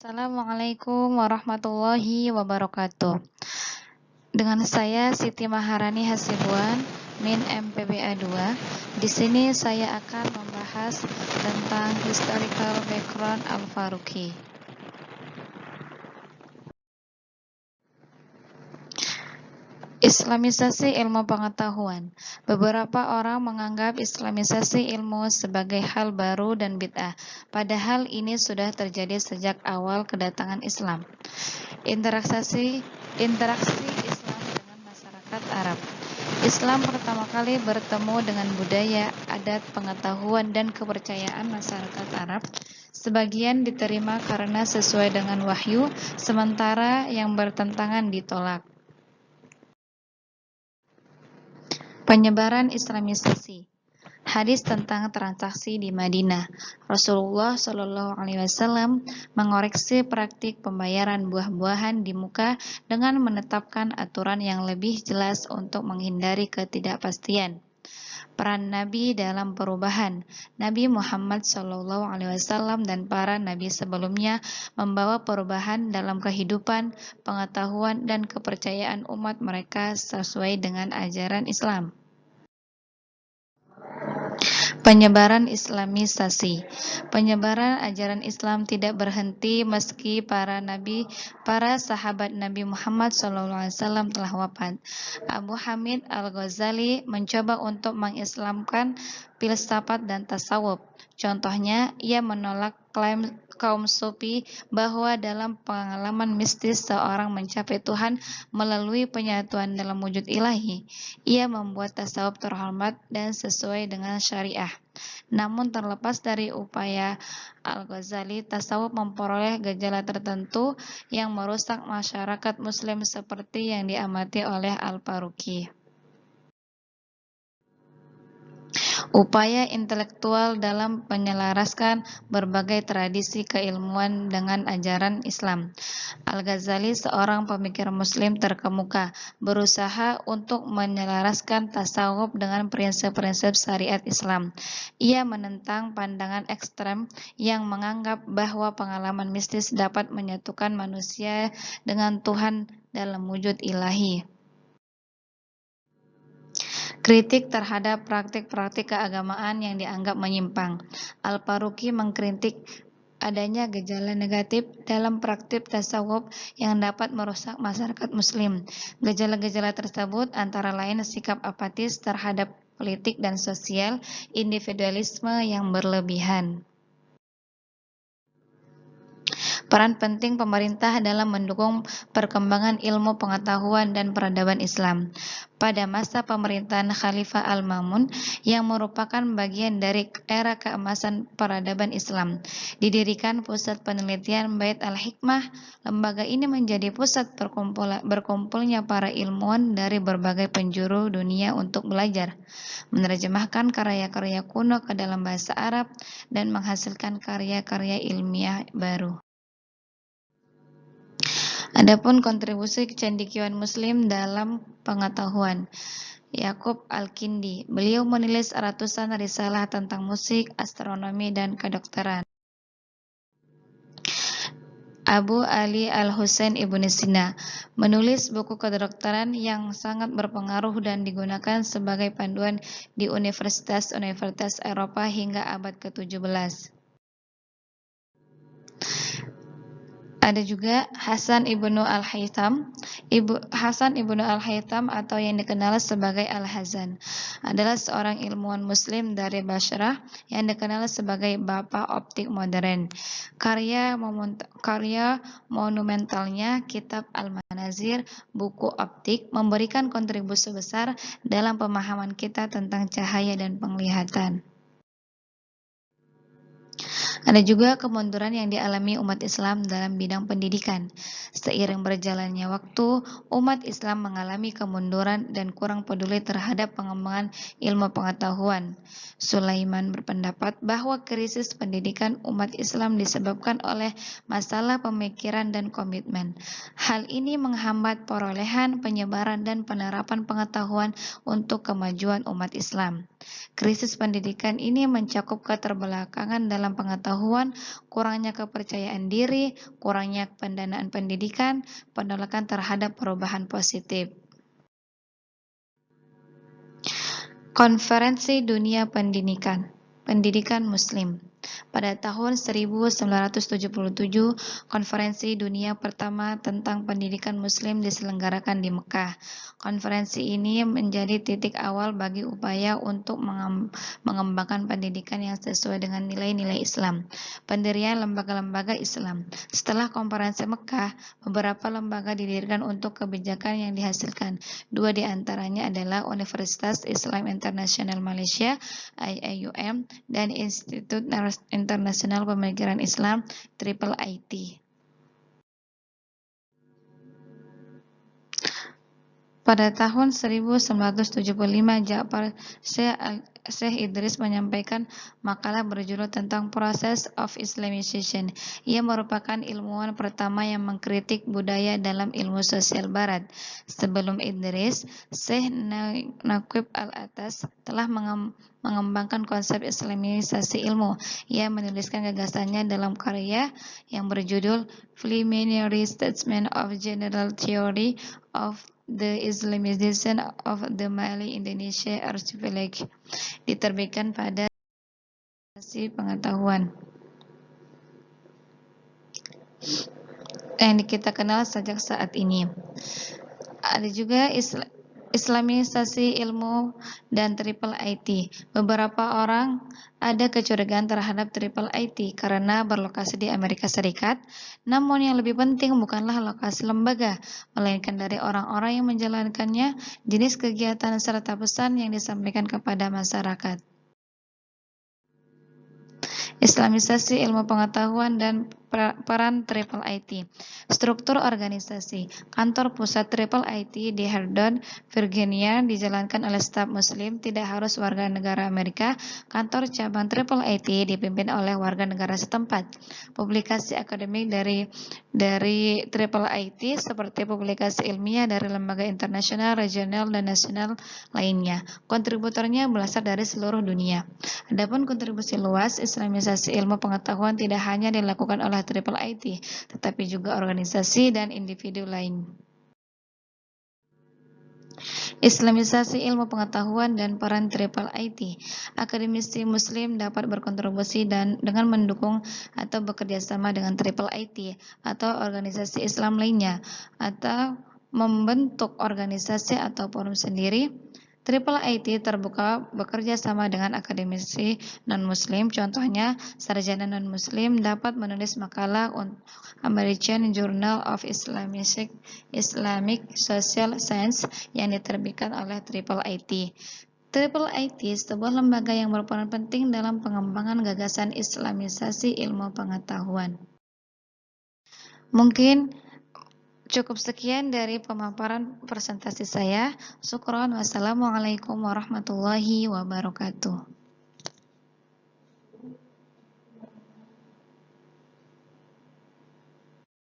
Assalamualaikum warahmatullahi wabarakatuh. Dengan saya Siti Maharani Hasibuan, Min MPBA 2. Di sini saya akan membahas tentang historical background Al-Faruqi. Islamisasi ilmu pengetahuan. Beberapa orang menganggap islamisasi ilmu sebagai hal baru dan bid'ah, padahal ini sudah terjadi sejak awal kedatangan Islam. Interaksi Islam dengan masyarakat Arab. Islam pertama kali bertemu dengan budaya, adat, pengetahuan, dan kepercayaan masyarakat Arab. Sebagian diterima karena sesuai dengan wahyu, sementara yang bertentangan ditolak. Penyebaran Islamisasi. Hadis tentang transaksi di Madinah. Rasulullah Shallallahu Alaihi Wasallam mengoreksi praktik pembayaran buah-buahan di muka dengan menetapkan aturan yang lebih jelas untuk menghindari ketidakpastian. Peran Nabi dalam perubahan. Nabi Muhammad Shallallahu Alaihi Wasallam dan para nabi sebelumnya membawa perubahan dalam kehidupan, pengetahuan, dan kepercayaan umat mereka sesuai dengan ajaran Islam. Penyebaran Islamisasi. Penyebaran ajaran Islam tidak berhenti meski para sahabat Nabi Muhammad SAW telah wafat. Abu Hamid Al-Ghazali mencoba untuk mengislamkan filsafat dan tasawuf. Contohnya, ia menolak klaim kaum Sufi bahwa dalam pengalaman mistis seorang mencapai Tuhan melalui penyatuan dalam wujud ilahi. Ia membuat tasawuf terhormat dan sesuai dengan syariah. Namun terlepas dari upaya Al-Ghazali, tasawuf memperoleh gejala tertentu yang merusak masyarakat muslim seperti yang diamati oleh Al-Faruqi. Upaya intelektual dalam menyelaraskan berbagai tradisi keilmuan dengan ajaran Islam. Al-Ghazali, seorang pemikir muslim terkemuka, berusaha untuk menyelaraskan tasawuf dengan prinsip-prinsip syariat Islam. Ia menentang pandangan ekstrem yang menganggap bahwa pengalaman mistis dapat menyatukan manusia dengan Tuhan dalam wujud ilahi. Kritik terhadap praktik-praktik keagamaan yang dianggap menyimpang. Al-Faruqi mengkritik adanya gejala negatif dalam praktik tasawuf yang dapat merusak masyarakat muslim. Gejala-gejala tersebut antara lain sikap apatis terhadap politik dan sosial, individualisme yang berlebihan. Peran penting pemerintah dalam mendukung perkembangan ilmu pengetahuan dan peradaban Islam. Pada masa pemerintahan Khalifah Al-Ma'mun yang merupakan bagian dari era keemasan peradaban Islam, didirikan Pusat Penelitian Bait Al-Hikmah. Lembaga ini menjadi pusat berkumpulnya para ilmuwan dari berbagai penjuru dunia untuk belajar, menerjemahkan karya-karya kuno ke dalam bahasa Arab, dan menghasilkan karya-karya ilmiah baru. Adapun kontribusi kecendekiawan Muslim dalam pengetahuan. Yakub Al-Kindi, beliau menulis ratusan risalah tentang musik, astronomi, dan kedokteran. Abu Ali Al-Husain Ibnu Sina menulis buku kedokteran yang sangat berpengaruh dan digunakan sebagai panduan di universitas-universitas Eropa hingga abad ke-17. Ada juga Hasan Ibnu Al-Haytham. Hasan Ibnu Al-Haytham atau yang dikenal sebagai Al-Hazan adalah seorang ilmuwan muslim dari Basrah yang dikenal sebagai Bapak Optik Modern. Karya monumentalnya Kitab Al-Manazir, buku optik, memberikan kontribusi besar dalam pemahaman kita tentang cahaya dan penglihatan. Ada juga kemunduran yang dialami umat Islam dalam bidang pendidikan. Seiring berjalannya waktu, umat Islam mengalami kemunduran dan kurang peduli terhadap pengembangan ilmu pengetahuan. Sulaiman berpendapat bahwa krisis pendidikan umat Islam disebabkan oleh masalah pemikiran dan komitmen. Hal ini menghambat perolehan, penyebaran, dan penerapan pengetahuan untuk kemajuan umat Islam. Krisis pendidikan ini mencakup keterbelakangan dalam pengetahuan, kurangnya kepercayaan diri, kurangnya pendanaan pendidikan, penolakan terhadap perubahan positif. Konferensi Dunia Pendidikan Muslim. Pada tahun 1977, konferensi dunia pertama tentang pendidikan muslim diselenggarakan di Mekah. Konferensi ini menjadi titik awal bagi upaya untuk mengembangkan pendidikan yang sesuai dengan nilai-nilai Islam. Pendirian lembaga-lembaga Islam. Setelah konferensi Mekah, beberapa lembaga didirikan untuk kebijakan yang dihasilkan. Dua di antaranya adalah Universitas Islam Internasional Malaysia (IIUM) dan Institut Internasional Pemikiran Islam (IIIT). Pada tahun 1975, Ja'far Syekh Idris menyampaikan makalah berjudul tentang Process of Islamization. Ia merupakan ilmuwan pertama yang mengkritik budaya dalam ilmu sosial barat. Sebelum Idris, Syekh Naqib Al-Atas telah mengembangkan konsep Islamisasi ilmu. Ia menuliskan gagasannya dalam karya yang berjudul Preliminary Statement of General Theory of the Islamization of the Mali Indonesia Archipelago, diterbitkan pada pengetahuan yang kita kenal sejak saat ini. Ada juga Islamisasi ilmu dan IIIT. Beberapa orang ada kecurigaan terhadap IIIT karena berlokasi di Amerika Serikat. Namun yang lebih penting bukanlah lokasi lembaga, melainkan dari orang-orang yang menjalankannya, jenis kegiatan serta pesan yang disampaikan kepada masyarakat. Islamisasi ilmu pengetahuan dan peran IIIT. Struktur organisasi. Kantor pusat IIIT di Herndon, Virginia dijalankan oleh staf muslim, tidak harus warga negara Amerika. Kantor cabang IIIT dipimpin oleh warga negara setempat. Publikasi akademik dari IIIT seperti publikasi ilmiah dari lembaga internasional, regional, dan nasional lainnya. Kontributornya berasal dari seluruh dunia. Adapun kontribusi luas, Islamisasi ilmu pengetahuan tidak hanya dilakukan oleh IIIT, tetapi juga organisasi dan individu lain. Islamisasi ilmu pengetahuan dan peran IIIT. Akademisi muslim dapat berkontribusi dengan mendukung atau bekerja sama dengan IIIT atau organisasi Islam lainnya, atau membentuk organisasi atau forum sendiri. IIIT terbuka bekerja sama dengan akademisi non-muslim. Contohnya, sarjana non-muslim dapat menulis makalah untuk American Journal of Islamic Social Science yang diterbitkan oleh IIIT. IIIT sebuah lembaga yang berperan penting dalam pengembangan gagasan Islamisasi ilmu pengetahuan. Mungkin cukup sekian dari pemaparan presentasi saya. Syukron. Wassalamualaikum warahmatullahi wabarakatuh.